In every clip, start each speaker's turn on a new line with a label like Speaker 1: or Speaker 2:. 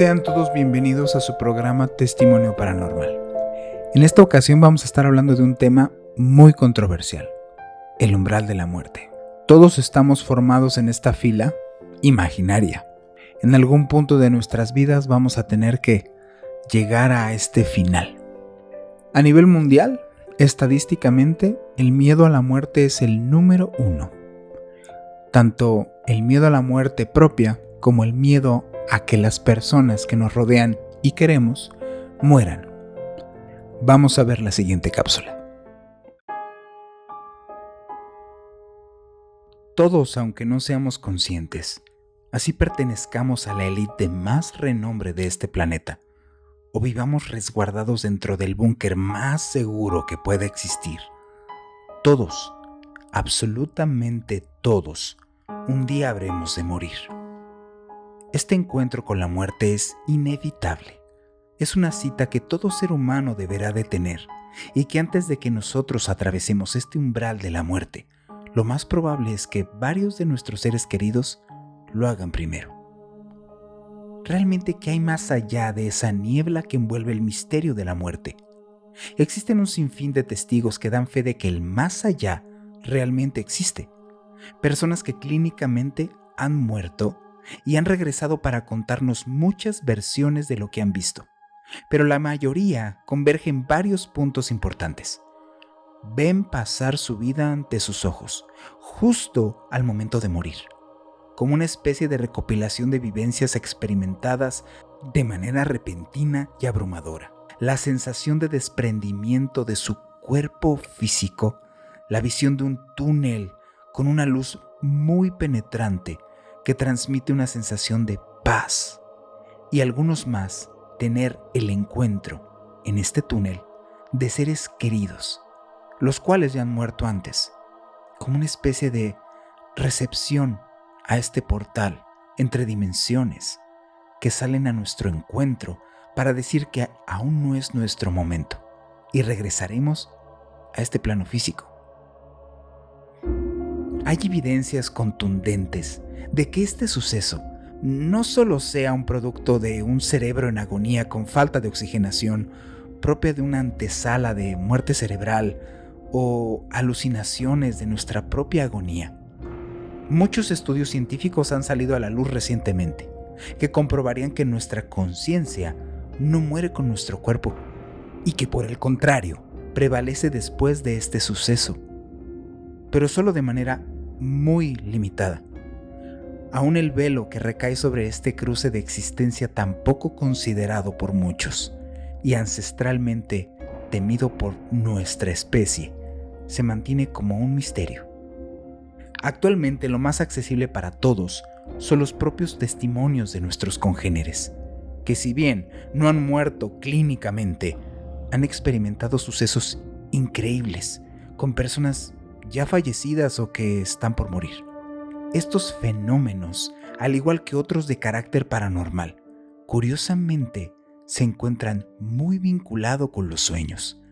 Speaker 1: Sean todos bienvenidos a su programa Testimonio Paranormal. En esta ocasión vamos a estar hablando de un tema muy controversial, el umbral de la muerte. Todos estamos formados en esta fila imaginaria. En algún punto de nuestras vidas vamos a tener que llegar a este final. A nivel mundial, estadísticamente, el miedo a la muerte es el número 1. Tanto el miedo a la muerte propia como el miedo a que las personas que nos rodean y queremos mueran. Vamos a ver la siguiente cápsula. Todos, aunque no seamos conscientes, así pertenezcamos a la élite de más renombre de este planeta, o vivamos resguardados dentro del búnker más seguro que pueda existir, todos, absolutamente todos, un día habremos de morir. Este encuentro con la muerte es inevitable. Es una cita que todo ser humano deberá de tener, y que antes de que nosotros atravesemos este umbral de la muerte, lo más probable es que varios de nuestros seres queridos lo hagan primero. ¿Realmente qué hay más allá de esa niebla que envuelve el misterio de la muerte? Existen un sinfín de testigos que dan fe de que el más allá realmente existe. Personas que clínicamente han muerto y han regresado para contarnos muchas versiones de lo que han visto, pero la mayoría converge en varios puntos importantes. Ven pasar su vida ante sus ojos, justo al momento de morir, como una especie de recopilación de vivencias experimentadas de manera repentina y abrumadora. La sensación de desprendimiento de su cuerpo físico, la visión de un túnel con una luz muy penetrante que transmite una sensación de paz, y algunos más tener el encuentro en este túnel de seres queridos, los cuales ya han muerto antes, como una especie de recepción a este portal entre dimensiones que salen a nuestro encuentro para decir que aún no es nuestro momento y regresaremos a este plano físico. Hay evidencias contundentes de que este suceso no solo sea un producto de un cerebro en agonía con falta de oxigenación propia de una antesala de muerte cerebral o alucinaciones de nuestra propia agonía. Muchos estudios científicos han salido a la luz recientemente que comprobarían que nuestra conciencia no muere con nuestro cuerpo y que por el contrario prevalece después de este suceso, pero solo de manera muy limitada. Aún el velo que recae sobre este cruce de existencia tan poco considerado por muchos y ancestralmente temido por nuestra especie, se mantiene como un misterio. Actualmente lo más accesible para todos son los propios testimonios de nuestros congéneres, que si bien no han muerto clínicamente, han experimentado sucesos increíbles con personas ya fallecidas o que están por morir. Estos fenómenos, al igual que otros de carácter paranormal, curiosamente se encuentran muy vinculados con los sueños,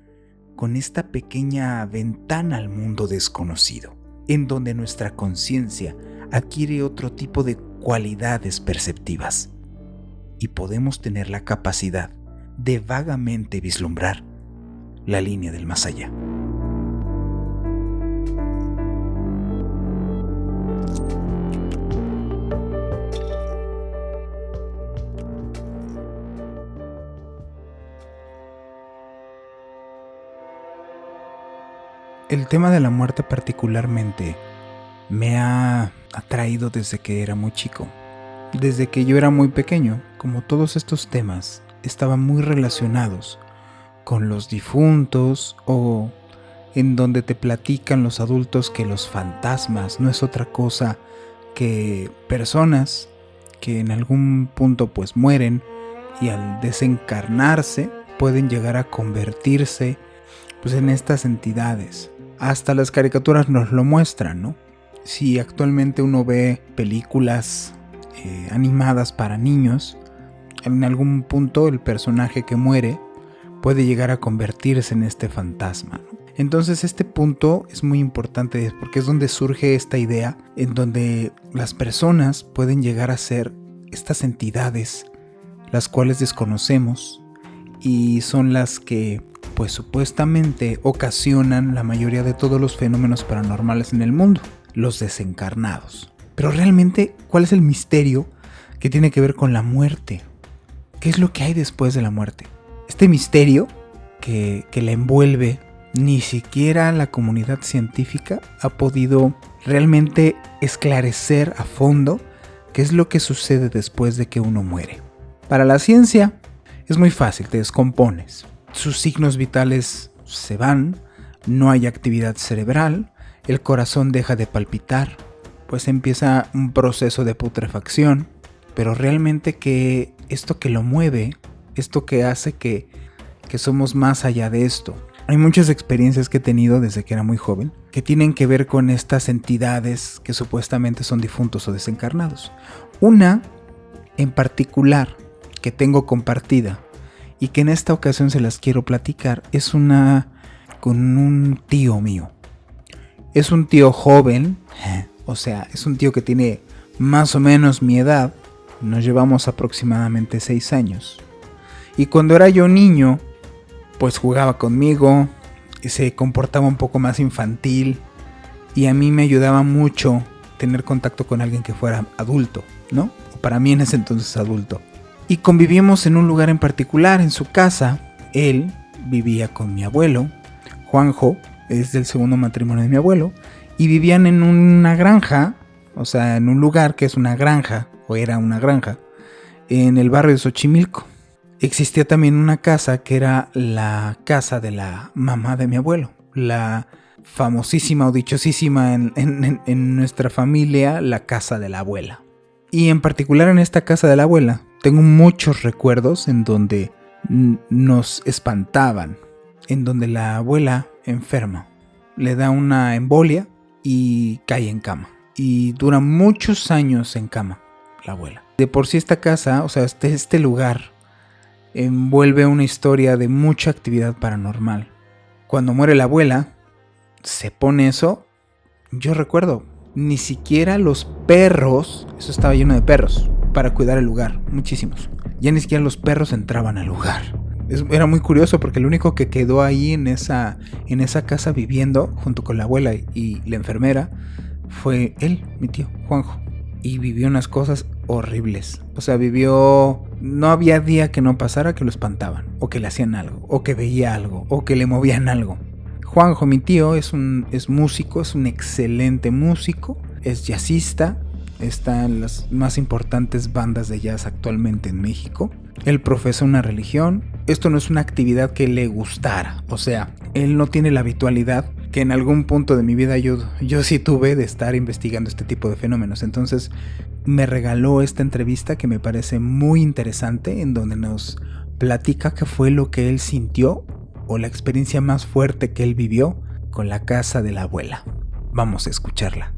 Speaker 1: con esta pequeña ventana al mundo desconocido, en donde nuestra conciencia adquiere otro tipo de cualidades perceptivas y podemos tener la capacidad de vagamente vislumbrar la línea del más allá. El tema de la muerte particularmente me ha atraído desde que era muy chico. Desde que yo era muy pequeño, como todos estos temas estaban muy relacionados con los difuntos o en donde te platican los adultos que los fantasmas no es otra cosa que personas que en algún punto pues mueren y al desencarnarse pueden llegar a convertirse pues en estas entidades. Hasta las caricaturas nos lo muestran, ¿no? Si actualmente uno ve películas animadas para niños, en algún punto el personaje que muere puede llegar a convertirse en este fantasma, ¿no? Entonces este punto es muy importante porque es donde surge esta idea en donde las personas pueden llegar a ser estas entidades las cuales desconocemos y son las que, pues supuestamente, ocasionan la mayoría de todos los fenómenos paranormales en el mundo, los desencarnados. Pero realmente, ¿cuál es el misterio que tiene que ver con la muerte? ¿Qué es lo que hay después de la muerte? Este misterio que la envuelve, ni siquiera la comunidad científica ha podido realmente esclarecer a fondo qué es lo que sucede después de que uno muere. Para la ciencia es muy fácil, te descompones, sus signos vitales se van, no hay actividad cerebral, el corazón deja de palpitar, pues empieza un proceso de putrefacción, pero realmente que esto que lo mueve, esto que hace que somos más allá de esto. Hay muchas experiencias que he tenido desde que era muy joven que tienen que ver con estas entidades que supuestamente son difuntos o desencarnados. Una en particular que tengo compartida y que en esta ocasión se las quiero platicar es una con un tío mío. Es un tío joven, o sea, es un tío que tiene más o menos mi edad, nos llevamos aproximadamente 6 años. Y cuando era yo niño, pues jugaba conmigo, se comportaba un poco más infantil y a mí me ayudaba mucho tener contacto con alguien que fuera adulto, ¿no? Para mí en ese entonces adulto. Y convivíamos en un lugar en particular, en su casa. Él vivía con mi abuelo, Juanjo, es del segundo matrimonio de mi abuelo, y vivían en una granja, o sea, en un lugar que es una granja, o era una granja, en el barrio de Xochimilco. Existía también una casa que era la casa de la mamá de mi abuelo, la famosísima o dichosísima en nuestra familia, la casa de la abuela. Y en particular en esta casa de la abuela tengo muchos recuerdos en donde nos espantaban, en donde la abuela enferma, le da una embolia y cae en cama. Y dura muchos años en cama la abuela. De por sí esta casa, o sea, este lugar envuelve una historia de mucha actividad paranormal. Cuando muere la abuela, se pone eso. Yo recuerdo, ni siquiera los perros, eso estaba lleno de perros, para cuidar el lugar, muchísimos. Ya ni siquiera los perros entraban al lugar. Era muy curioso porque el único que quedó ahí en esa casa viviendo, junto con la abuela y la enfermera, fue él, mi tío, Juanjo. Y vivió unas cosas horribles. O sea, no había día que no pasara que lo espantaban, o que le hacían algo, o que veía algo, o que le movían algo. Juanjo, mi tío, es músico, es un excelente músico, es jazzista, está en las más importantes bandas de jazz actualmente en México. Él profesa una religión. Esto no es una actividad que le gustara, o sea, él no tiene la habitualidad que en algún punto de mi vida yo sí tuve de estar investigando este tipo de fenómenos. Entonces me regaló esta entrevista que me parece muy interesante, en donde nos platica qué fue lo que él sintió o la experiencia más fuerte que él vivió con la casa de la abuela. Vamos a escucharla.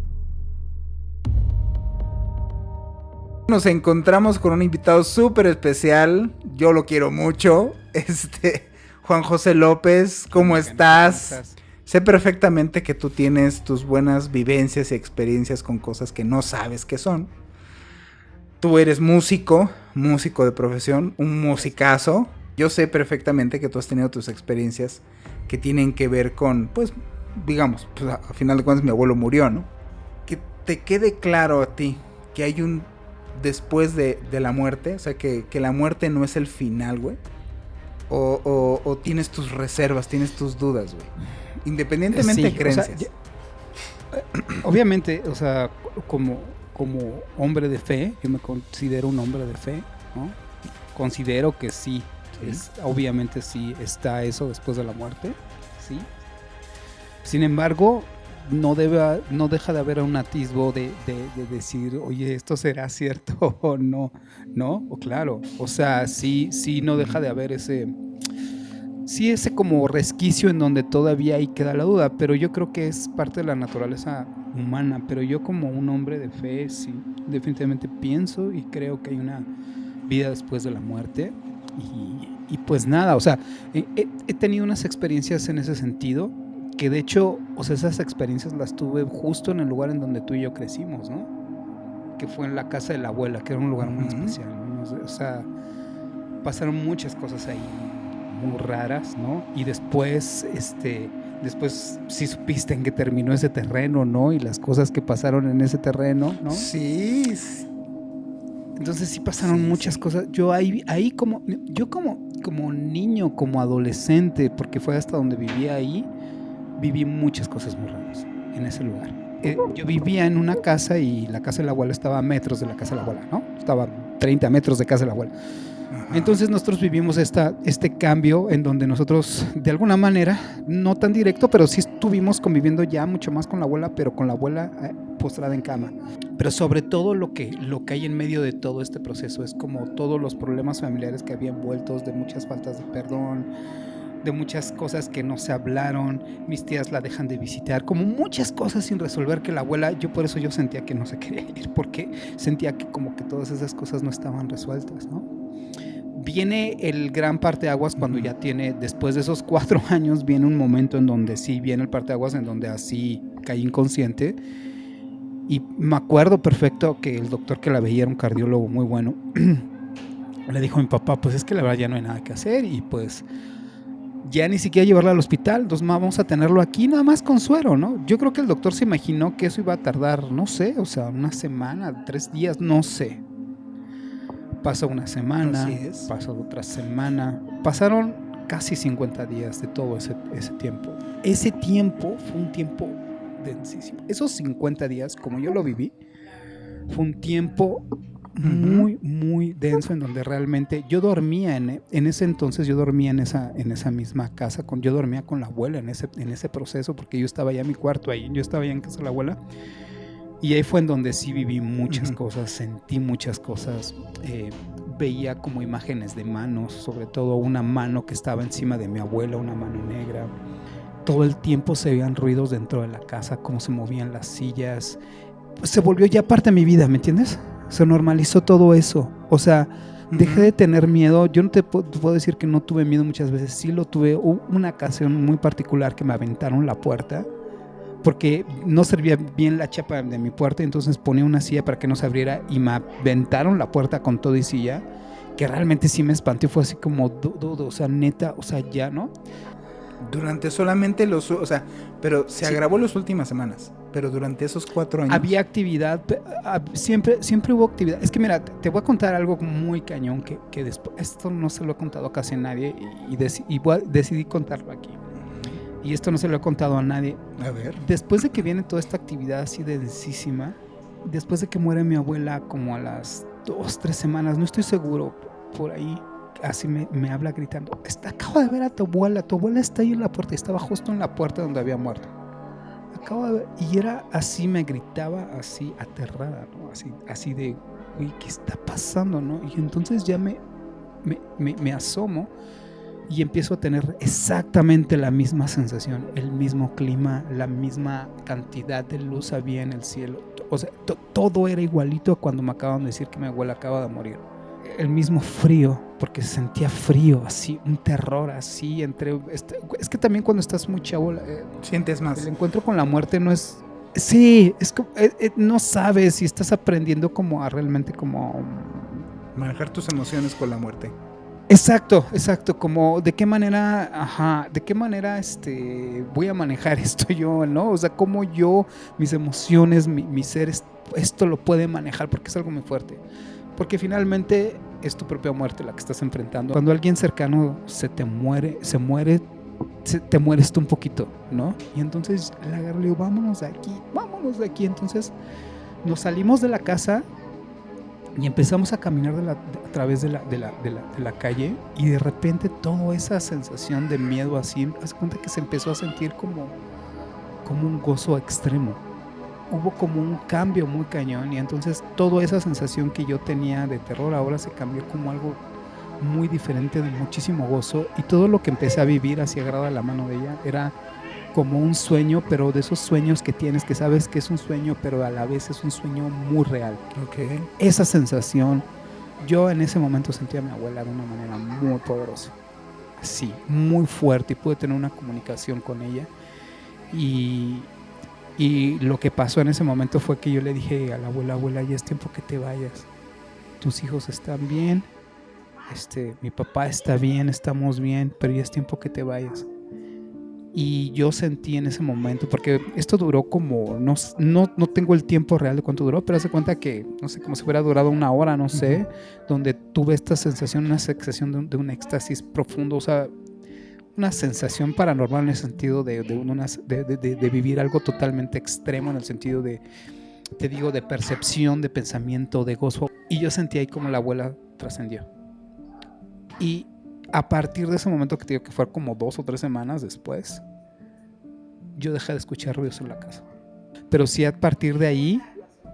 Speaker 1: Nos encontramos con un invitado súper especial. Yo lo quiero mucho. Juan José López, ¿cómo estás? Sé perfectamente que tú tienes tus buenas vivencias y experiencias con cosas que no sabes qué son. Tú eres músico de profesión, un musicazo. Yo sé perfectamente que tú has tenido tus experiencias que tienen que ver con, pues, digamos, pues a final de cuentas mi abuelo murió, ¿no? Que te quede claro a ti que hay un después de la muerte, o sea, que la muerte no es el final, güey. O tienes tus reservas, tienes tus dudas, güey. Independientemente de creencias.
Speaker 2: O sea, obviamente, o sea, como hombre de fe, yo me considero un hombre de fe, ¿no? Considero que sí. Obviamente sí está eso después de la muerte, sí. Sin embargo, no deja de haber un atisbo de decir, oye, esto será cierto o no, ¿no? O claro, o sea, sí no deja de haber ese como resquicio en donde todavía ahí queda la duda, pero yo creo que es parte de la naturaleza humana. Pero yo, como un hombre de fe, sí, definitivamente pienso y creo que hay una vida después de la muerte. Y pues nada, o sea, he tenido unas experiencias en ese sentido, que de hecho, o sea, esas experiencias las tuve justo en el lugar en donde tú y yo crecimos, ¿no? Que fue en la casa de la abuela, que era un lugar muy especial, ¿no? O sea, pasaron muchas cosas ahí muy raras, ¿no? Y después, después sí supiste en qué terminó ese terreno, ¿no? Y las cosas que pasaron en ese terreno, ¿no?
Speaker 1: Sí.
Speaker 2: Entonces sí pasaron muchas cosas. Yo ahí como niño, como adolescente, porque fue hasta donde vivía ahí, viví muchas cosas muy raras en ese lugar. Yo vivía en una casa y la casa de la abuela estaba a metros de la casa de la abuela, ¿no? Estaba a 30 metros de casa de la abuela. Entonces nosotros vivimos este cambio en donde nosotros, de alguna manera, no tan directo, pero sí estuvimos conviviendo ya mucho más con la abuela, pero con la abuela postrada en cama. Pero sobre todo lo que hay en medio de todo este proceso es como todos los problemas familiares que había envueltos, de muchas faltas de perdón, de muchas cosas que no se hablaron, mis tías la dejan de visitar, como muchas cosas sin resolver que la abuela, por eso yo sentía que no se quería ir, porque sentía que como que todas esas cosas no estaban resueltas, ¿no? Viene el gran parteaguas cuando ya tiene, después de esos 4 años, viene un momento en donde sí viene el parteaguas, en donde así caí inconsciente. Y me acuerdo perfecto que el doctor que la veía era un cardiólogo muy bueno. Le dijo a mi papá, pues es que la verdad ya no hay nada que hacer y pues ya ni siquiera llevarla al hospital, entonces vamos a tenerlo aquí nada más con suero, ¿no? Yo creo que el doctor se imaginó que eso iba a tardar, no sé, o sea, una semana, 3 días, no sé. Pasó una semana, pasó otra semana, pasaron casi 50 días de todo ese tiempo. Ese tiempo fue un tiempo densísimo. Esos 50 días, como yo lo viví, fue un tiempo muy, muy denso en donde realmente yo dormía en ese entonces, yo dormía en esa misma casa, yo dormía con la abuela en ese proceso, porque yo estaba ya en mi cuarto ahí, yo estaba ya en casa de la abuela. Y ahí fue en donde sí viví muchas cosas, sentí muchas cosas, veía como imágenes de manos, sobre todo una mano que estaba encima de mi abuela, una mano negra. Todo el tiempo se veían ruidos dentro de la casa, cómo se movían las sillas. Pues se volvió ya parte de mi vida, ¿me entiendes? Se normalizó todo eso. O sea, dejé de tener miedo. Yo no te puedo decir que no tuve miedo muchas veces. Sí lo tuve. Hubo una ocasión muy particular que me aventaron la puerta porque no servía bien la chapa de mi puerta, entonces ponía una silla para que no se abriera y me aventaron la puerta con todo y silla, que realmente sí me espanté. Fue así como, o sea, neta, o sea, ya, ¿no?
Speaker 1: Durante solamente o sea, pero se agravó las últimas semanas, pero durante esos 4 años
Speaker 2: había actividad, siempre hubo actividad. Es que mira, te voy a contar algo muy cañón que después, esto no se lo he contado a casi nadie y decidí contarlo aquí. Y esto no se lo he contado a nadie.
Speaker 1: A ver.
Speaker 2: Después de que viene toda esta actividad así de densísima, después de que muere mi abuela como a las 2-3 semanas, no estoy seguro, por ahí, así me habla gritando, acabo de ver a tu abuela está ahí en la puerta, estaba justo en la puerta donde había muerto. Acabo de ver, y era así, me gritaba así, aterrada, ¿no? Así de, uy, ¿qué está pasando, no? Y entonces ya me asomo y empiezo a tener exactamente la misma sensación, el mismo clima, la misma cantidad de luz había en el cielo. O sea, todo era igualito a cuando me acaban de decir que mi abuela acaba de morir. El mismo frío, porque se sentía frío, así, un terror así entre... Es que también cuando estás muy chavo...
Speaker 1: sientes más.
Speaker 2: El encuentro con la muerte no es... Sí, es como... no sabes si estás aprendiendo como a realmente como...
Speaker 1: manejar tus emociones con la muerte.
Speaker 2: Exacto, como de qué manera, voy a manejar esto yo, ¿no? O sea, cómo yo, mis emociones, mi ser, esto lo puede manejar, porque es algo muy fuerte. Porque finalmente es tu propia muerte la que estás enfrentando. Cuando alguien cercano te mueres tú un poquito, ¿no? Y entonces le agarro y le digo, vámonos de aquí. Entonces nos salimos de la casa y empezamos a caminar a través de la calle, y de repente toda esa sensación de miedo así, haz cuenta que se empezó a sentir como un gozo extremo. Hubo como un cambio muy cañón, y entonces toda esa sensación que yo tenía de terror ahora se cambió como algo muy diferente, de muchísimo gozo, y todo lo que empecé a vivir así agarrada a la mano de ella era como un sueño, pero de esos sueños que tienes, que sabes que es un sueño, pero a la vez es un sueño muy real.
Speaker 1: Okay.
Speaker 2: Esa sensación, yo en ese momento sentí a mi abuela de una manera muy poderosa, así, muy fuerte, y pude tener una comunicación con ella. Y lo que pasó en ese momento fue que yo le dije a la abuela, ya es tiempo que te vayas, tus hijos están bien, mi papá está bien, estamos bien, pero ya es tiempo que te vayas. Y yo sentí en ese momento, porque esto duró como, no tengo el tiempo real de cuánto duró, pero hace cuenta que, no sé, como si hubiera durado 1 hora, no sé, donde tuve esta sensación, una sensación de un éxtasis profundo, o sea, una sensación paranormal en el sentido de vivir algo totalmente extremo, en el sentido de, te digo, de percepción, de pensamiento, de gozo. Y yo sentí ahí como la abuela trascendió. Y a partir de ese momento, que te digo que fue como 2 o 3 semanas después, yo dejé de escuchar ruidos en la casa. Pero sí, a partir de ahí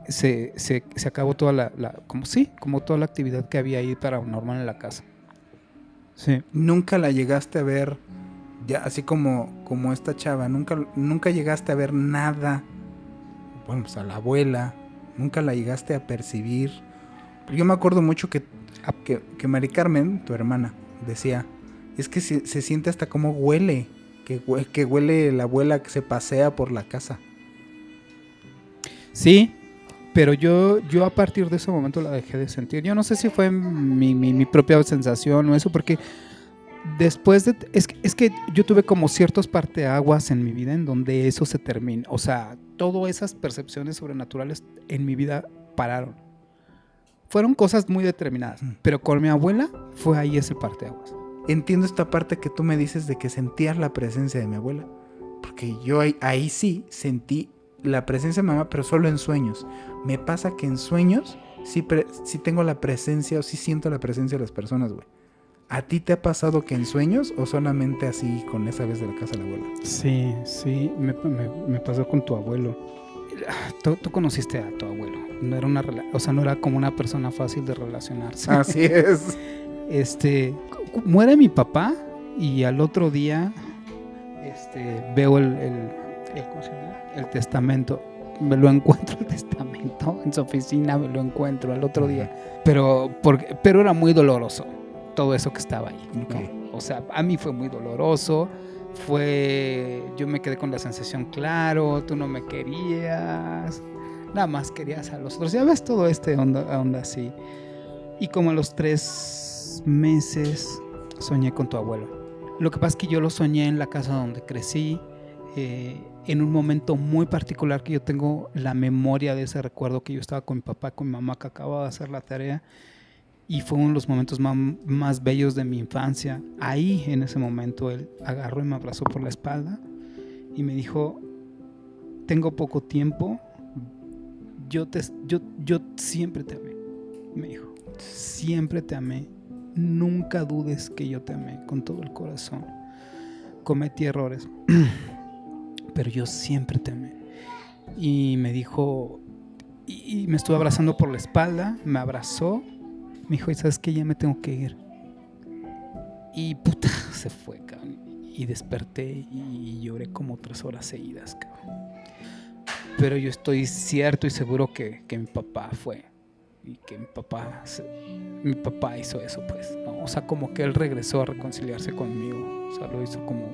Speaker 2: se acabó toda como toda la actividad que había ahí paranormal en la casa. Sí.
Speaker 1: Nunca la llegaste a ver, ya así como esta chava, nunca llegaste a ver nada. Bueno, pues a la abuela, nunca la llegaste a percibir. Yo me acuerdo mucho que Mari Carmen, tu hermana, decía, es que se siente hasta como huele, que huele la abuela que se pasea por la casa.
Speaker 2: Sí, pero yo a partir de ese momento la dejé de sentir. Yo no sé si fue mi propia sensación o eso, porque después es que yo tuve como ciertos parteaguas en mi vida en donde eso se termina. O sea, todas esas percepciones sobrenaturales en mi vida pararon. Fueron cosas muy determinadas, pero con mi abuela fue ahí ese parteaguas.
Speaker 1: Entiendo esta parte que tú me dices de que sentías la presencia de mi abuela, porque yo ahí sí sentí la presencia de mamá, pero solo en sueños. Me pasa que en sueños sí tengo la presencia, o sí siento la presencia de las personas, güey. ¿A ti te ha pasado que en sueños o solamente así con esa vez de la casa de la abuela?
Speaker 2: Sí, me pasó con tu abuelo. Tú conociste a tu abuelo. No era no era como una persona fácil de relacionarse.
Speaker 1: Así es.
Speaker 2: Muere mi papá y al otro día veo ¿cómo se llama? El testamento. Me lo encuentro el testamento en su oficina, me lo encuentro al otro día. Pero era muy doloroso todo eso que estaba ahí,
Speaker 1: Okay.
Speaker 2: ¿no? O sea, a mí fue muy doloroso. Yo me quedé con la sensación, claro, tú no me querías, nada más querías a los otros. Ya ves todo onda así. Y como a los 3 meses soñé con tu abuelo. Lo que pasa es que yo lo soñé en la casa donde crecí, en un momento muy particular que yo tengo la memoria de ese recuerdo, que yo estaba con mi papá, con mi mamá, que acababa de hacer la tarea, y fue uno de los momentos más bellos de mi infancia. Ahí, en ese momento, él agarró y me abrazó por la espalda y me dijo: tengo poco tiempo, yo siempre te amé. Me dijo: siempre te amé, nunca dudes que yo te amé con todo el corazón. Cometí errores, pero yo siempre te amé. Y me dijo, y me estuvo abrazando por la espalda, me abrazó, me dijo: ¿y sabes qué? Ya me tengo que ir. Y puta, se fue, cabrón. Y desperté y lloré como 3 horas seguidas, cabrón. Pero yo estoy cierto y seguro que mi papá fue, y que mi papá hizo eso, pues, ¿no? O sea, como que él regresó a reconciliarse conmigo. O sea, lo hizo como...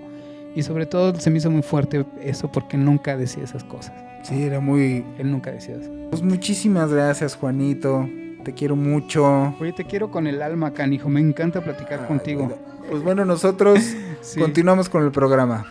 Speaker 2: Y sobre todo se me hizo muy fuerte eso, porque él nunca decía esas cosas, ¿no?
Speaker 1: Sí, era muy...
Speaker 2: Él nunca decía eso.
Speaker 1: Pues muchísimas gracias, Juanito. Te quiero mucho.
Speaker 2: Oye, te quiero con el alma, canijo. Me encanta platicar contigo.
Speaker 1: Bueno. Pues bueno, nosotros
Speaker 2: Sí.
Speaker 1: Continuamos con el programa.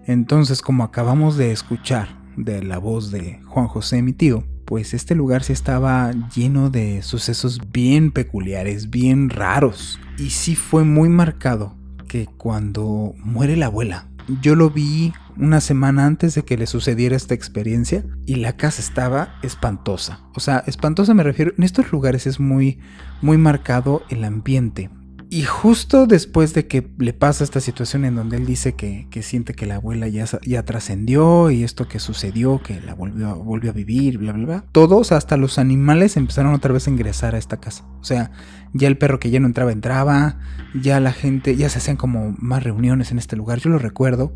Speaker 1: Entonces, como acabamos de escuchar de la voz de Juan José, mi tío, pues este lugar sí estaba lleno de sucesos bien peculiares, bien raros. Y sí fue muy marcado que cuando muere la abuela, yo lo vi una semana antes de que le sucediera esta experiencia y la casa estaba espantosa. O sea, espantosa me refiero, en estos lugares es muy, muy marcado el ambiente. Y justo después de que le pasa esta situación en donde él dice que siente que la abuela ya trascendió y esto que sucedió, que la volvió a vivir, bla, bla, bla. Todos, hasta los animales, empezaron otra vez a ingresar a esta casa. O sea, ya el perro que ya no entraba, ya la gente, ya se hacían como más reuniones en este lugar. Yo lo recuerdo.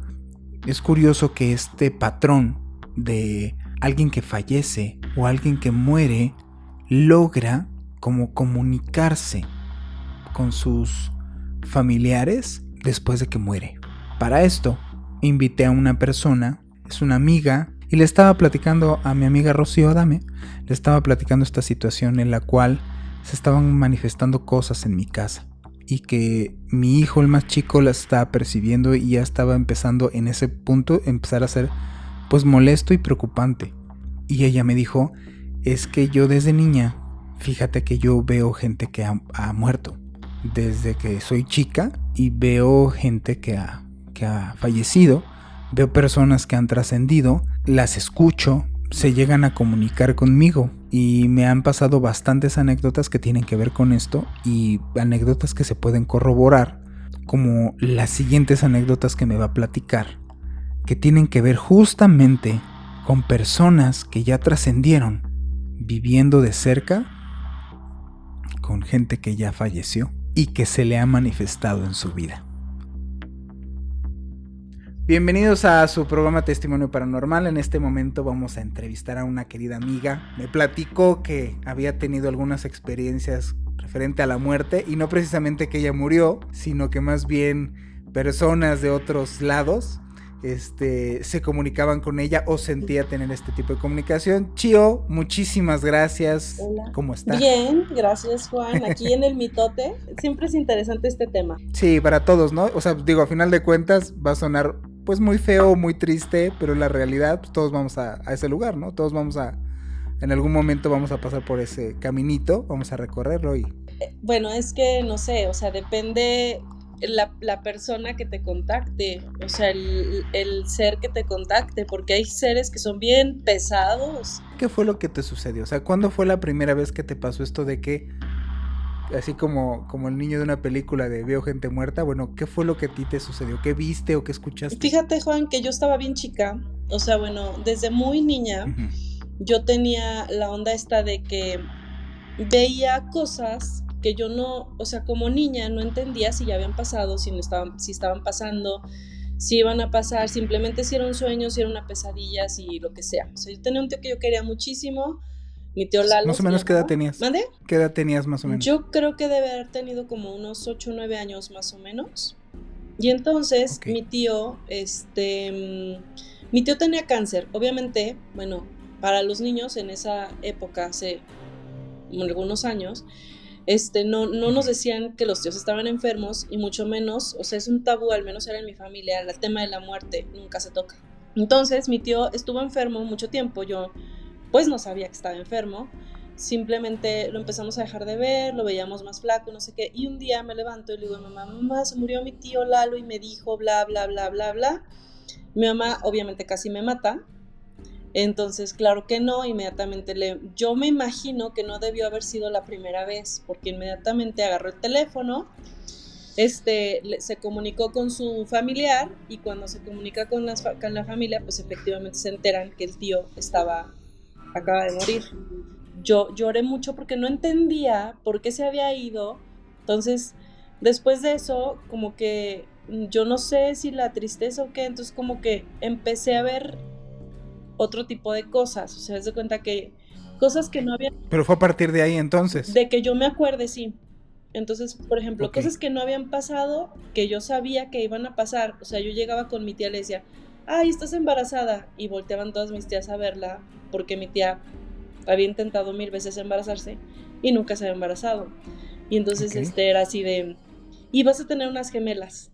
Speaker 1: Es curioso que este patrón de alguien que fallece o alguien que muere logra como comunicarse con sus familiares después de que muere. Para esto, invité a una persona, es una amiga Y le estaba platicando a mi amiga Rocío Adame, le estaba platicando esta situación en la cual se estaban manifestando cosas en mi casa y que mi hijo, el más chico, las estaba percibiendo y ya estaba empezando en ese punto empezar a ser pues molesto y preocupante. Y ella me dijo, es que yo desde niña, fíjate que yo veo gente que ha muerto desde que soy chica y veo gente que ha fallecido, veo personas que han trascendido, las escucho, se llegan a comunicar conmigo y me han pasado bastantes anécdotas que tienen que ver con esto y anécdotas que se pueden corroborar, como las siguientes anécdotas que me va a platicar, que tienen que ver justamente con personas que ya trascendieron, viviendo de cerca con gente que ya falleció y que se le ha manifestado en su vida. Bienvenidos a su programa Testimonio Paranormal. En este momento vamos a entrevistar a una querida amiga. Me platicó que había tenido algunas experiencias referente a la muerte, y no precisamente que ella murió, sino que más bien personas de otros lados se comunicaban con ella o sentía tener este tipo de comunicación. Chio, muchísimas gracias.
Speaker 3: Hola.
Speaker 1: ¿Cómo estás?
Speaker 3: Bien, gracias Juan. Aquí en el mitote, siempre es interesante este tema.
Speaker 1: Sí, para todos, ¿no? O sea, digo, a final de cuentas va a sonar pues muy feo, muy triste, pero en la realidad pues, todos vamos a ese lugar, ¿no? Todos vamos en algún momento vamos a pasar por ese caminito, vamos a recorrerlo y...
Speaker 3: Bueno, es que no sé, o sea, depende la persona que te contacte, o sea, el ser que te contacte, porque hay seres que son bien pesados.
Speaker 1: ¿Qué fue lo que te sucedió? O sea, ¿cuándo fue la primera vez que te pasó esto de que, así como el niño de una película de veo gente muerta, bueno, ¿qué fue lo que a ti te sucedió? ¿Qué viste o qué escuchaste?
Speaker 3: Fíjate, Juan, que yo estaba bien chica, o sea, bueno, desde muy niña, yo tenía la onda esta de que veía cosas que yo no, o sea, como niña no entendía si ya habían pasado, si estaban pasando, si iban a pasar, simplemente si era un sueño, si era una pesadilla, si lo que sea. O sea, yo tenía un tío que yo quería muchísimo, mi tío Lalo.
Speaker 1: ¿Más o menos qué edad tenías?
Speaker 3: ¿Mande?
Speaker 1: ¿Qué edad tenías más o menos?
Speaker 3: Yo creo que debe haber tenido como unos 8 o 9 años más o menos. Y entonces mi tío tenía cáncer. Obviamente, bueno, para los niños en esa época, hace algunos años, no nos decían que los tíos estaban enfermos, y mucho menos, o sea, es un tabú, al menos era en mi familia, el tema de la muerte nunca se toca. Entonces mi tío estuvo enfermo mucho tiempo, yo pues no sabía que estaba enfermo, simplemente lo empezamos a dejar de ver, lo veíamos más flaco, no sé qué, y un día me levanto y le digo a mamá, se murió mi tío Lalo y me dijo bla, bla, bla, bla, bla. Mi mamá obviamente casi me mata. Entonces, claro que no, inmediatamente yo me imagino que no debió haber sido la primera vez, porque inmediatamente agarró el teléfono, se comunicó con su familiar, y cuando se comunica con la familia, pues efectivamente se enteran que el tío acaba de morir. Yo lloré mucho porque no entendía por qué se había ido. Entonces, después de eso, como que yo no sé si la tristeza o qué, entonces como que empecé a ver otro tipo de cosas, o sea, se cuenta que cosas que no habían...
Speaker 1: Pero fue a partir de ahí entonces.
Speaker 3: De que yo me acuerde, sí. Entonces, por ejemplo, cosas que no habían pasado, que yo sabía que iban a pasar, o sea, yo llegaba con mi tía y le decía, ay, estás embarazada, y volteaban todas mis tías a verla, porque mi tía había intentado 1000 veces embarazarse y nunca se había embarazado. Y entonces era así de, y vas a tener unas gemelas,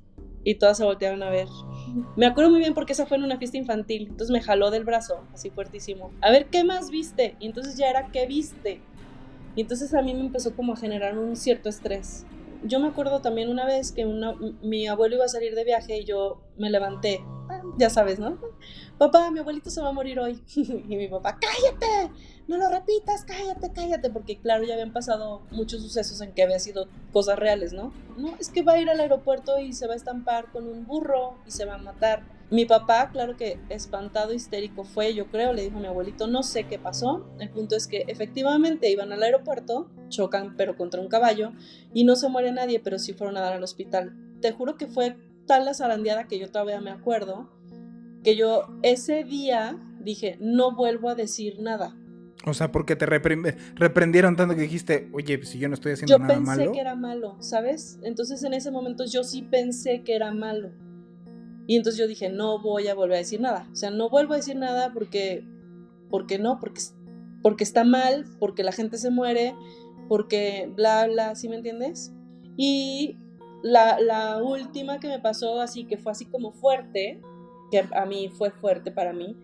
Speaker 3: y todas se voltearon a ver. Me acuerdo muy bien porque esa fue en una fiesta infantil, entonces me jaló del brazo, así fuertísimo. A ver, ¿qué más viste? Y entonces ya era, ¿qué viste? Y entonces a mí me empezó como a generar un cierto estrés. Yo me acuerdo también una vez que mi abuelo iba a salir de viaje y yo me levanté, ya sabes, ¿no? Papá, mi abuelito se va a morir hoy. Y mi papá, ¡cállate! No lo repitas, cállate, porque claro, ya habían pasado muchos sucesos en que había sido cosas reales, ¿no? No, es que va a ir al aeropuerto y se va a estampar con un burro y se va a matar. Mi papá, claro que espantado, histérico fue, yo creo, le dijo a mi abuelito, no sé qué pasó. El punto es que efectivamente iban al aeropuerto, chocan pero contra un caballo, y no se muere nadie, pero sí fueron a dar al hospital. Te juro que fue tal la zarandeada que yo todavía me acuerdo, que yo ese día dije, no vuelvo a decir nada.
Speaker 1: O sea, porque te reprendieron tanto que dijiste, oye, pues si yo no estoy haciendo nada malo.
Speaker 3: Yo pensé que era malo, ¿sabes? Entonces en ese momento yo sí pensé que era malo. Y entonces yo dije, no voy a volver a decir nada. O sea, no vuelvo a decir nada porque está mal, porque la gente se muere, porque bla, bla, ¿sí me entiendes? Y la última que me pasó así, que fue así como fuerte, que a mí fue fuerte para mí,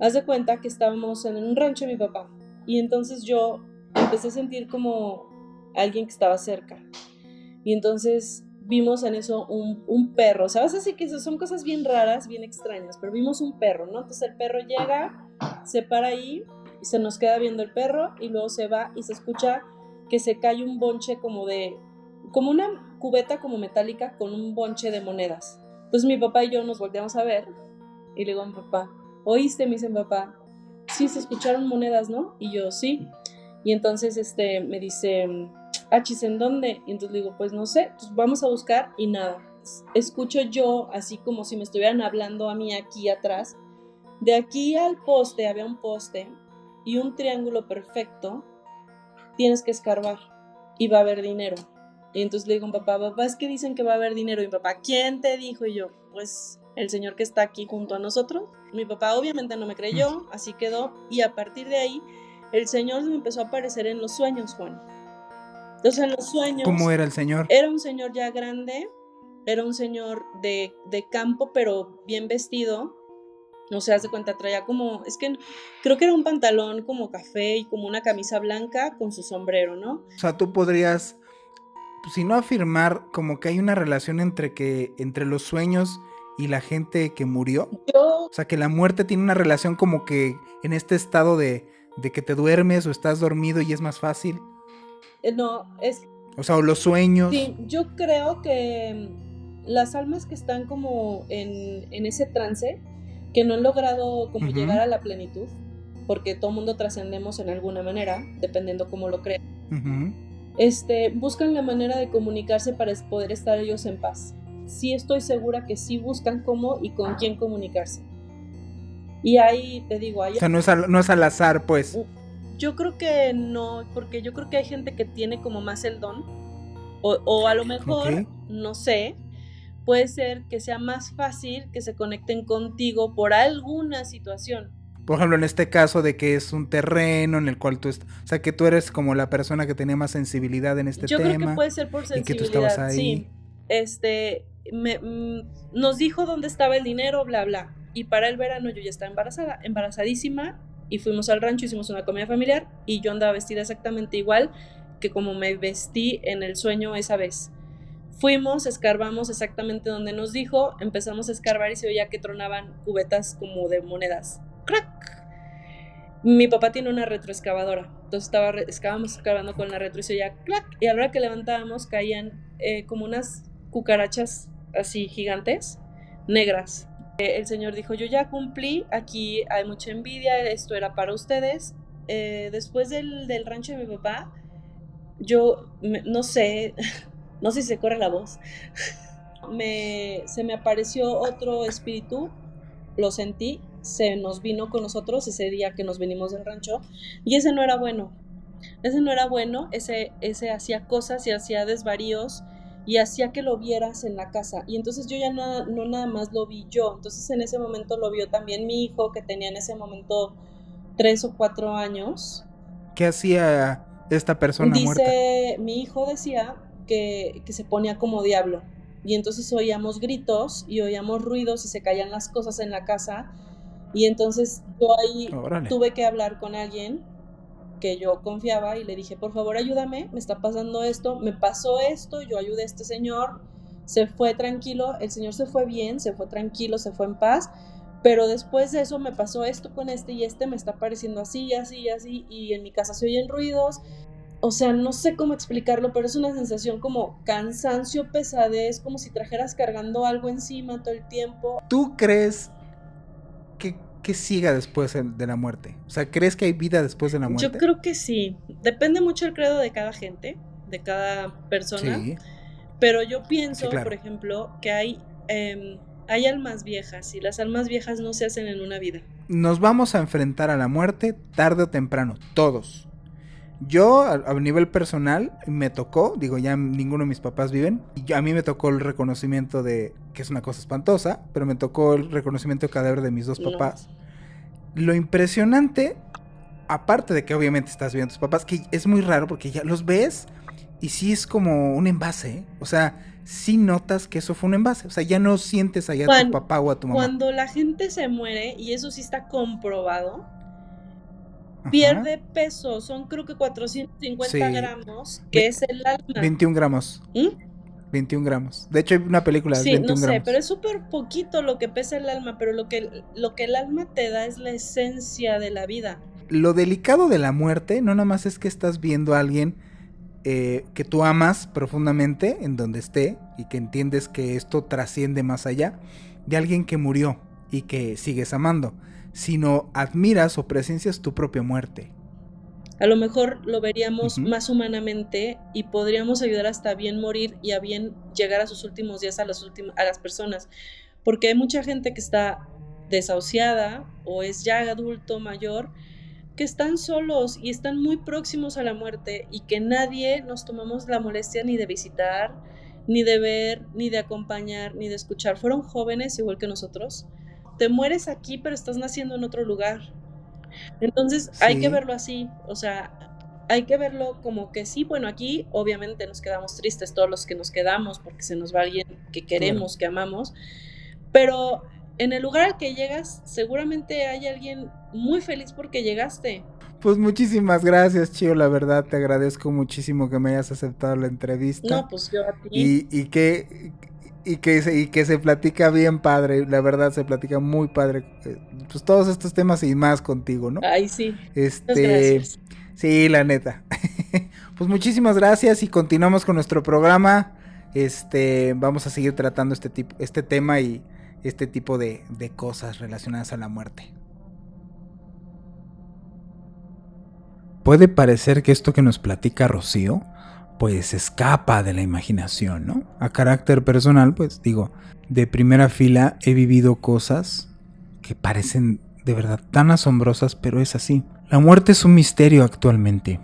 Speaker 3: haz de cuenta que estábamos en un rancho de mi papá. Y entonces yo empecé a sentir como alguien que estaba cerca. Y entonces vimos en eso un perro, ¿sabes? Así que son cosas bien raras, bien extrañas, pero vimos un perro, ¿no? Entonces el perro llega, se para ahí y se nos queda viendo el perro y luego se va y se escucha que se cae un bonche como una cubeta como metálica con un bonche de monedas. Entonces mi papá y yo nos volteamos a ver y le digo a mi papá, ¿oíste? Me dice mi papá, sí, se escucharon monedas, ¿no? Y yo, sí. Y entonces me dice, achis, ¿en dónde? Y entonces le digo, pues no sé, pues vamos a buscar y nada. Escucho yo así como si me estuvieran hablando a mí aquí atrás. De aquí al poste, había un poste y un triángulo perfecto, tienes que escarbar y va a haber dinero. Y entonces le digo a mi papá, es que dicen que va a haber dinero. Y mi papá, ¿quién te dijo? Y yo, pues el señor que está aquí junto a nosotros. Mi papá obviamente no me creyó, así quedó. Y a partir de ahí, el señor se me empezó a aparecer en los sueños, Juan. Entonces en los sueños...
Speaker 1: ¿Cómo era el señor?
Speaker 3: Era un señor ya grande, era un señor de campo, pero bien vestido. No se hace cuenta, traía como, es que creo que era un pantalón como café y como una camisa blanca con su sombrero, ¿no?
Speaker 1: O sea, tú podrías, si no afirmar, como que hay una relación entre los sueños y la gente que murió. O sea, que la muerte tiene una relación como que en este estado de que te duermes o estás dormido y es más fácil.
Speaker 3: No, es...
Speaker 1: O sea, o los sueños.
Speaker 3: Sí, yo creo que las almas que están como en ese trance, que no han logrado como llegar a la plenitud, porque todo mundo trascendemos en alguna manera, dependiendo cómo lo crean, buscan la manera de comunicarse para poder estar ellos en paz. Sí estoy segura que sí buscan cómo y con quién comunicarse. Y ahí te digo...
Speaker 1: O sea, no es al azar, pues.
Speaker 3: Yo creo que no, porque yo creo que hay gente que tiene como más el don, o a lo mejor, no sé, puede ser que sea más fácil que se conecten contigo por alguna situación.
Speaker 1: Por ejemplo, en este caso de que es un terreno en el cual tú o sea, que tú eres como la persona que tenía más sensibilidad en este tema.
Speaker 3: Yo creo que puede ser por sensibilidad,
Speaker 1: y que tú estabas ahí.
Speaker 3: Sí. Nos dijo dónde estaba el dinero, bla, bla. Y para el verano yo ya estaba embarazadísima, y fuimos al rancho, hicimos una comida familiar, y yo andaba vestida exactamente igual que como me vestí en el sueño esa vez. Fuimos, escarbamos exactamente donde nos dijo, empezamos a escarbar y se oía que tronaban cubetas como de monedas. ¡Crack! Mi papá tiene una retroexcavadora, entonces estábamos escarbando con la retro y se oía ¡clac! Y a la hora que levantábamos caían como unas cucarachas así gigantes, negras. El señor dijo, yo ya cumplí, aquí hay mucha envidia, esto era para ustedes. Después del rancho de mi papá, yo no sé si se corre la voz, se me apareció otro espíritu, lo sentí, se nos vino con nosotros ese día que nos venimos del rancho, y ese no era bueno, ese hacía cosas y hacía desvaríos, y hacía que lo vieras en la casa, y entonces yo ya no nada más lo vi yo, entonces en ese momento lo vio también mi hijo, que tenía en ese momento 3 o 4 años.
Speaker 1: ¿Qué hacía esta persona muerta?
Speaker 3: Mi hijo decía que se ponía como diablo, y entonces oíamos gritos y oíamos ruidos y se caían las cosas en la casa, y entonces yo ahí tuve que hablar con alguien que yo confiaba y le dije, por favor ayúdame, me está pasando esto, me pasó esto, yo ayudé a este señor, se fue tranquilo, el señor se fue bien, se fue tranquilo, se fue en paz, pero después de eso me pasó esto con y me está pareciendo así, así, así, y en mi casa se oyen ruidos. O sea, no sé cómo explicarlo, pero es una sensación como cansancio, pesadez, como si trajeras cargando algo encima todo el tiempo.
Speaker 1: ¿Tú crees que siga después de la muerte? O sea, ¿crees que hay vida después de la muerte?
Speaker 3: Yo creo que sí. Depende mucho el credo de cada gente, de cada persona. Sí. Pero yo pienso, sí, claro, por ejemplo, que hay almas viejas, y las almas viejas no se hacen en una vida.
Speaker 1: Nos vamos a enfrentar a la muerte tarde o temprano, todos. Yo, a nivel personal, me tocó, digo, ya ninguno de mis papás viven, y a mí me tocó el reconocimiento de, que es una cosa espantosa, pero me tocó el reconocimiento de cadáver de mis dos papás. Lo impresionante, aparte de que obviamente estás viendo a tus papás, que es muy raro porque ya los ves y sí es como un envase, ¿eh? O sea, sí notas que eso fue un envase, o sea, ya no sientes allá a tu papá o a tu mamá.
Speaker 3: Cuando la gente se muere, y eso sí está comprobado, pierde peso, son creo que 450 gramos, que es el alma.
Speaker 1: 21 gramos. 21 gramos. De hecho hay una película de 21 gramos.
Speaker 3: Pero es súper poquito lo que pesa el alma, pero lo que el alma te da es la esencia de la vida.
Speaker 1: Lo delicado de la muerte no nada más es que estás viendo a alguien que tú amas profundamente en donde esté y que entiendes que esto trasciende más allá de alguien que murió y que sigues amando, sino admiras o presencias tu propia muerte.
Speaker 3: A lo mejor lo veríamos más humanamente y podríamos ayudar hasta a bien morir y a bien llegar a sus últimos días a las personas, porque hay mucha gente que está desahuciada o es ya adulto mayor, que están solos y están muy próximos a la muerte y que nadie nos tomamos la molestia ni de visitar, ni de ver, ni de acompañar, ni de escuchar. Fueron jóvenes igual que nosotros. Te mueres aquí, pero estás naciendo en otro lugar. Entonces hay que verlo así, o sea, hay que verlo como que sí, bueno, aquí obviamente nos quedamos tristes todos los que nos quedamos porque se nos va alguien que queremos, que amamos, pero en el lugar al que llegas seguramente hay alguien muy feliz porque llegaste.
Speaker 1: Pues muchísimas gracias, Chio, la verdad te agradezco muchísimo que me hayas aceptado la entrevista.
Speaker 3: No, pues yo a ti.
Speaker 1: Y que se platica bien padre, la verdad se platica muy padre, pues todos estos temas y más contigo, ¿no?
Speaker 3: Ay, sí. Muchas gracias.
Speaker 1: Sí, la neta. Pues muchísimas gracias y continuamos con nuestro programa. Vamos a seguir tratando este tema y este tipo de cosas relacionadas a la muerte. Puede parecer que esto que nos platica Rocío pues escapa de la imaginación, ¿no? A carácter personal, pues digo, de primera fila he vivido cosas que parecen de verdad tan asombrosas, pero es así. La muerte es un misterio actualmente.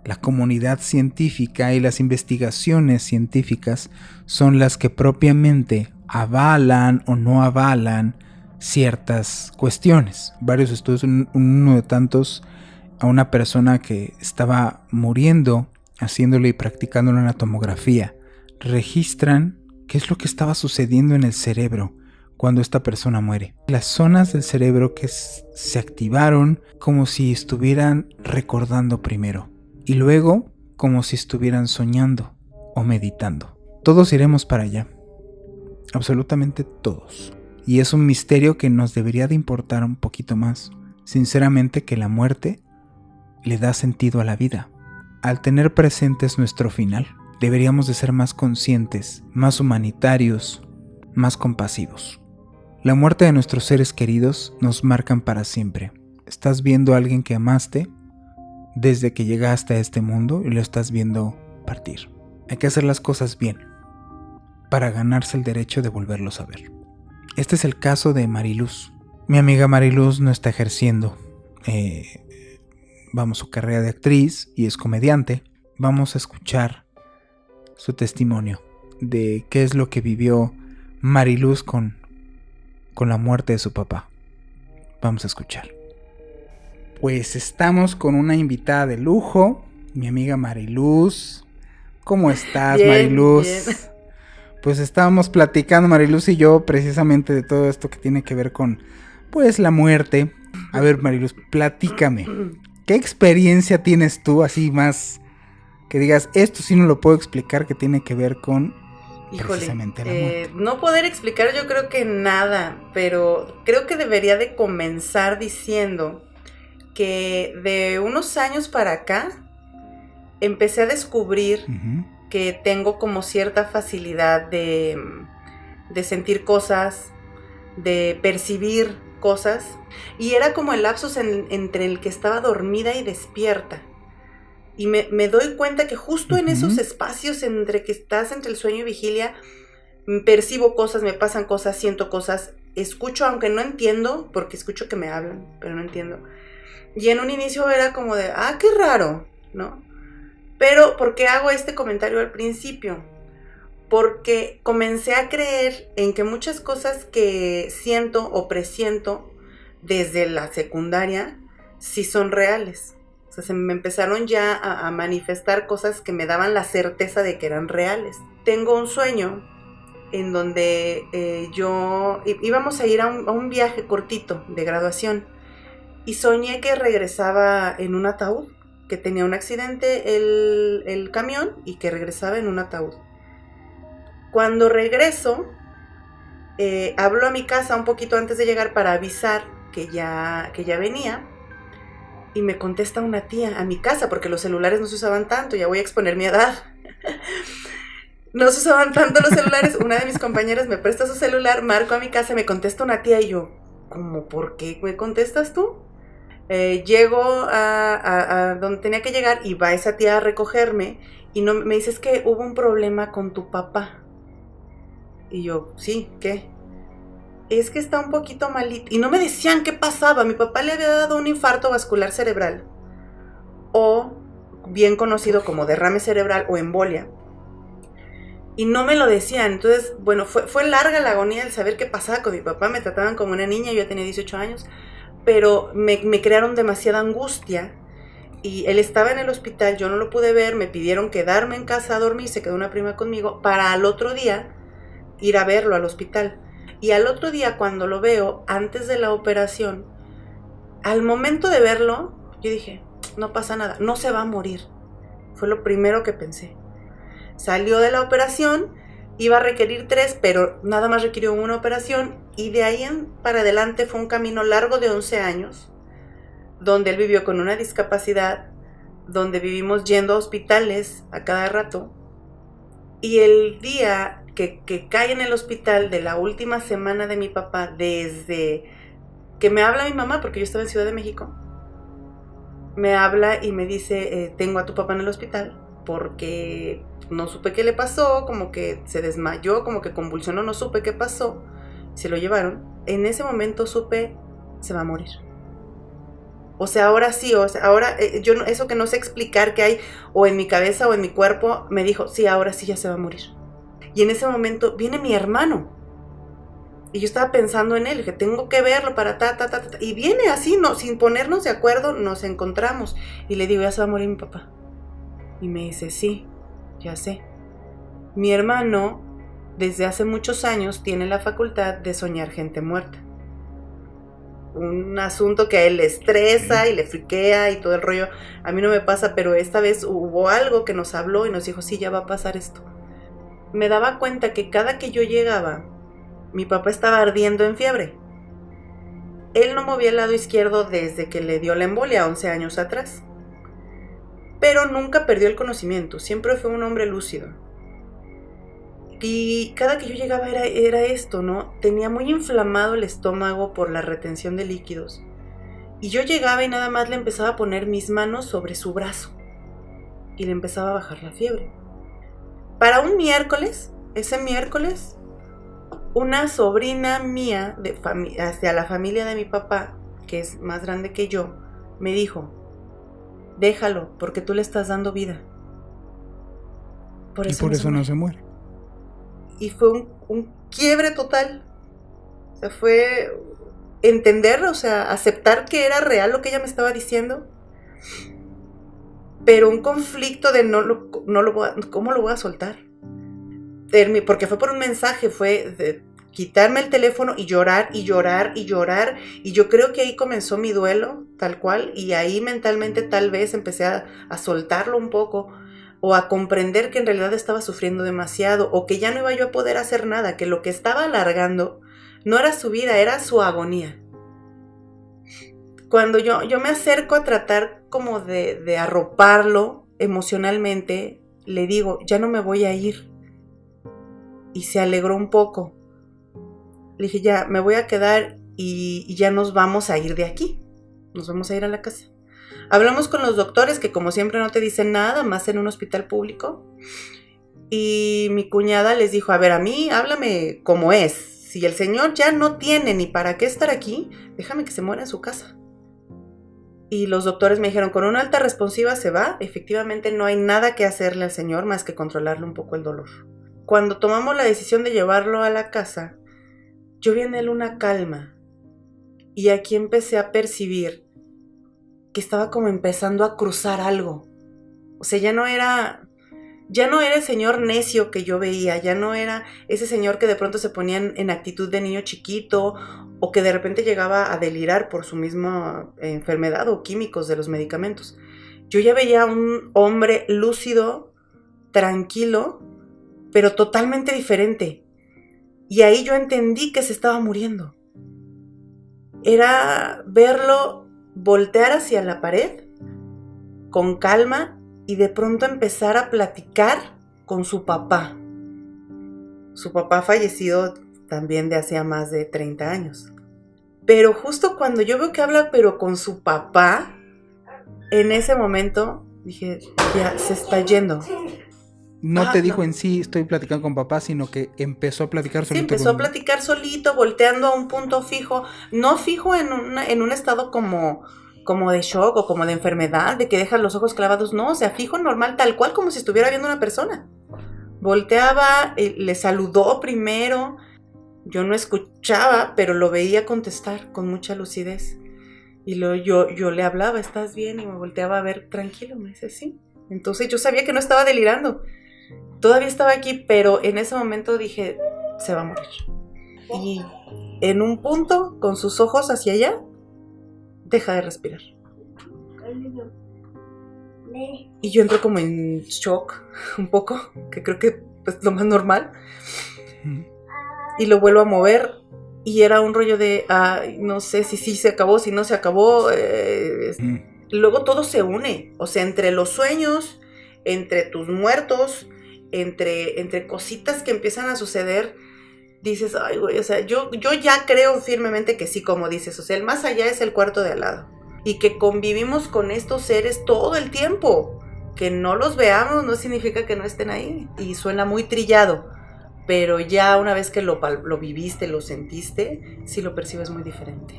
Speaker 1: La comunidad científica y las investigaciones científicas son las que propiamente avalan o no avalan ciertas cuestiones. Varios estudios, uno de tantos, a una persona que estaba muriendo haciéndole y practicándole una tomografía, registran qué es lo que estaba sucediendo en el cerebro cuando esta persona muere. Las zonas del cerebro que se activaron como si estuvieran recordando primero y luego como si estuvieran soñando o meditando. Todos iremos para allá, absolutamente todos. Y es un misterio que nos debería de importar un poquito más. Sinceramente, que la muerte le da sentido a la vida. Al tener presentes nuestro final, deberíamos de ser más conscientes, más humanitarios, más compasivos. La muerte de nuestros seres queridos nos marcan para siempre. Estás viendo a alguien que amaste desde que llegaste a este mundo y lo estás viendo partir. Hay que hacer las cosas bien para ganarse el derecho de volverlos a ver. Este es el caso de Mariluz. Mi amiga Mariluz no está ejerciendo su carrera de actriz y es comediante. Vamos a escuchar su testimonio de qué es lo que vivió Mariluz con la muerte de su papá. Vamos a escuchar. Pues estamos con una invitada de lujo, mi amiga Mariluz. ¿Cómo estás, bien, Mariluz? Bien. Pues estábamos platicando Mariluz y yo precisamente de todo esto que tiene que ver con pues la muerte. A ver, Mariluz, platícame. ¿Qué experiencia tienes tú así más que digas, esto sí no lo puedo explicar, que tiene que ver con precisamente la muerte?
Speaker 4: No poder explicar yo creo que nada, pero creo que debería de comenzar diciendo que de unos años para acá empecé a descubrir que tengo como cierta facilidad de sentir cosas, de percibir cosas, y era como el lapsus entre el que estaba dormida y despierta, y me doy cuenta que justo en esos espacios entre que estás entre el sueño y vigilia, percibo cosas, me pasan cosas, siento cosas, escucho aunque no entiendo, porque escucho que me hablan, pero no entiendo, y en un inicio era como de, qué raro, ¿no? Pero, ¿por qué hago este comentario al principio? Porque comencé a creer en que muchas cosas que siento o presiento desde la secundaria sí son reales. O sea, se me empezaron ya a manifestar cosas que me daban la certeza de que eran reales. Tengo un sueño en donde íbamos a ir a un viaje cortito de graduación y soñé que regresaba en un ataúd, que tenía un accidente el camión y que regresaba en un ataúd. Cuando regreso, hablo a mi casa un poquito antes de llegar para avisar que ya venía, y me contesta una tía a mi casa, porque los celulares no se usaban tanto, ya voy a exponer mi edad. No se usaban tanto los celulares. Una de mis compañeras me presta su celular, marco a mi casa, me contesta una tía y yo, ¿cómo? ¿Por qué me contestas tú? Llego a donde tenía que llegar y va esa tía a recogerme y me dice, es que hubo un problema con tu papá. Y yo, sí, ¿qué? Es que está un poquito malito. Y no me decían qué pasaba. Mi papá le había dado un infarto vascular cerebral, o bien conocido como derrame cerebral o embolia. Y no me lo decían. Entonces, bueno, fue larga la agonía de saber qué pasaba con mi papá. Me trataban como una niña, yo ya tenía 18 años. Pero me crearon demasiada angustia. Y él estaba en el hospital, yo no lo pude ver. Me pidieron quedarme en casa a dormir. Se quedó una prima conmigo para al otro día ir a verlo al hospital. Y al otro día, cuando lo veo, antes de la operación, al momento de verlo, yo dije, no pasa nada, no se va a morir. Fue lo primero que pensé. Salió de la operación, iba a requerir 3, pero nada más requirió una operación. Y de ahí para adelante fue un camino largo de 11 años, donde él vivió con una discapacidad, donde vivimos yendo a hospitales a cada rato. Y el día que cae en el hospital de la última semana de mi papá, desde que me habla mi mamá, porque yo estaba en Ciudad de México, me habla y me dice, tengo a tu papá en el hospital, porque no supe qué le pasó, como que se desmayó, como que convulsionó, no supe qué pasó, se lo llevaron. En ese momento supe, se va a morir. O sea, ahora sí, ahora yo eso que no sé explicar que hay o en mi cabeza o en mi cuerpo, me dijo, sí, ahora sí ya se va a morir. Y en ese momento viene mi hermano. Y yo estaba pensando en él, que tengo que verlo para y viene así, no, sin ponernos de acuerdo, nos encontramos. Y le digo, ya se va a morir mi papá. Y me dice, sí, ya sé. Mi hermano, desde hace muchos años, tiene la facultad de soñar gente muerta. Un asunto que a él le estresa y le friquea y todo el rollo. A mí no me pasa, pero esta vez hubo algo que nos habló y nos dijo, sí, ya va a pasar esto. Me daba cuenta que cada que yo llegaba, mi papá estaba ardiendo en fiebre. Él no movía el lado izquierdo desde que le dio la embolia 11 años atrás. Pero nunca perdió el conocimiento, siempre fue un hombre lúcido. Y cada que yo llegaba era esto, ¿no? Tenía muy inflamado el estómago por la retención de líquidos. Y yo llegaba y nada más le empezaba a poner mis manos sobre su brazo. Y le empezaba a bajar la fiebre. Para un miércoles, ese miércoles, una sobrina mía hacia la familia de mi papá, que es más grande que yo, me dijo, déjalo, porque tú le estás dando vida.
Speaker 2: Por eso no se muere.
Speaker 4: Y fue un quiebre total. O sea, fue entender, o sea, aceptar que era real lo que ella me estaba diciendo. Pero un conflicto de ¿cómo lo voy a soltar? Porque fue por un mensaje, fue de quitarme el teléfono y llorar y llorar y llorar. Y yo creo que ahí comenzó mi duelo, tal cual. Y ahí mentalmente tal vez empecé a soltarlo un poco. O a comprender que en realidad estaba sufriendo demasiado. O que ya no iba yo a poder hacer nada. Que lo que estaba alargando no era su vida, era su agonía. Cuando yo me acerco a tratar como de arroparlo emocionalmente, le digo, ya no me voy a ir. Y se alegró un poco. Le dije, ya, me voy a quedar y ya nos vamos a ir de aquí. Nos vamos a ir a la casa. Hablamos con los doctores, que como siempre no te dicen nada, más en un hospital público. Y mi cuñada les dijo, a ver, a mí, háblame como es. Si el señor ya no tiene ni para qué estar aquí, déjame que se muera en su casa. y los doctores me dijeron, con una alta responsiva se va. Efectivamente no hay nada que hacerle al señor más que controlarle un poco el dolor. Cuando tomamos la decisión de llevarlo a la casa, yo vi en él una calma. Y aquí empecé a percibir que estaba como empezando a cruzar algo. O sea, ya no era el señor necio que yo veía, ya no era ese señor que de pronto se ponía en actitud de niño chiquito o que de repente llegaba a delirar por su misma enfermedad o químicos de los medicamentos. Yo ya veía a un hombre lúcido, tranquilo, pero totalmente diferente. Y ahí yo entendí que se estaba muriendo. Era verlo voltear hacia la pared con calma y de pronto empezar a platicar con su papá. Su papá fallecido también de hacía más de 30 años. Pero justo cuando yo veo que habla pero con su papá, en ese momento dije, ya se está yendo.
Speaker 2: No te dijo en sí, estoy platicando con papá, sino que empezó a platicar solito.
Speaker 4: Sí, empezó a platicar solito, volteando a un punto fijo, no fijo en un estado como de shock o como de enfermedad, de que dejas los ojos clavados, no, o sea, fijo normal, tal cual como si estuviera viendo una persona. Volteaba, le saludó primero, yo no escuchaba, pero lo veía contestar con mucha lucidez. Y luego yo le hablaba, ¿estás bien? Y me volteaba a ver, tranquilo, me dice, sí. Entonces yo sabía que no estaba delirando. Todavía estaba aquí, pero en ese momento dije, se va a morir. Y en un punto, con sus ojos hacia allá, deja de respirar. Y yo entro como en shock, un poco, que creo que es lo más normal. Y lo vuelvo a mover, y era un rollo de, no sé si sí se acabó, si no se acabó. Luego todo se une, o sea, entre los sueños, entre tus muertos, entre cositas que empiezan a suceder, dices, ay, güey, o sea, yo ya creo firmemente que sí, como dices, o sea, el más allá es el cuarto de al lado, y que convivimos con estos seres todo el tiempo, que no los veamos no significa que no estén ahí, y suena muy trillado, pero ya una vez que lo viviste, lo sentiste, sí lo percibes muy diferente.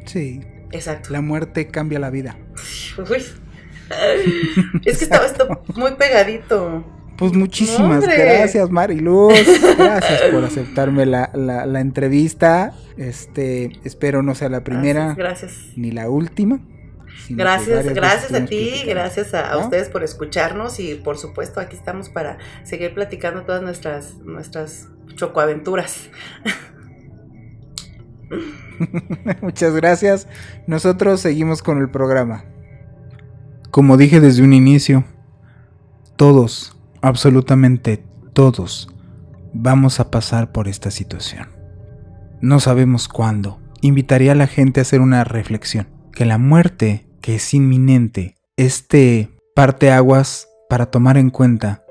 Speaker 2: Sí.
Speaker 4: Exacto.
Speaker 2: La muerte cambia la vida.
Speaker 4: Uy. Es que estaba esto muy pegadito.
Speaker 2: Pues muchísimas gracias, Mariluz. Gracias por aceptarme la entrevista. Espero no sea la primera.
Speaker 4: Gracias.
Speaker 2: Ni la última.
Speaker 4: Gracias a ti, gracias a ustedes por escucharnos y por supuesto aquí estamos para seguir platicando todas nuestras chocoaventuras.
Speaker 2: Muchas gracias. Nosotros seguimos con el programa. Como dije desde un inicio, todos, absolutamente todos, vamos a pasar por esta situación. No sabemos cuándo. Invitaría a la gente a hacer una reflexión. Que la muerte, que es inminente, parteaguas para tomar en cuenta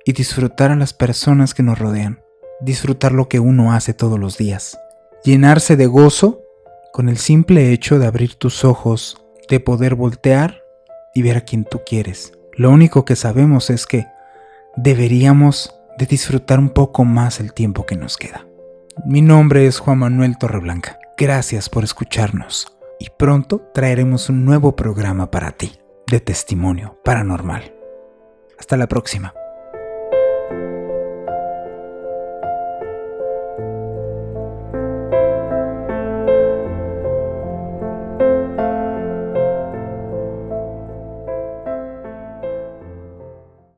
Speaker 2: y disfrutar a las personas que nos rodean. Disfrutar lo que uno hace todos los días. Llenarse de gozo con el simple hecho de abrir tus ojos, de poder voltear y ver a quien tú quieres. Lo único que sabemos es que deberíamos de disfrutar un poco más el tiempo que nos queda. Mi nombre es Juan Manuel Torreblanca. Gracias por escucharnos y pronto traeremos un nuevo programa para ti de testimonio paranormal. Hasta la próxima.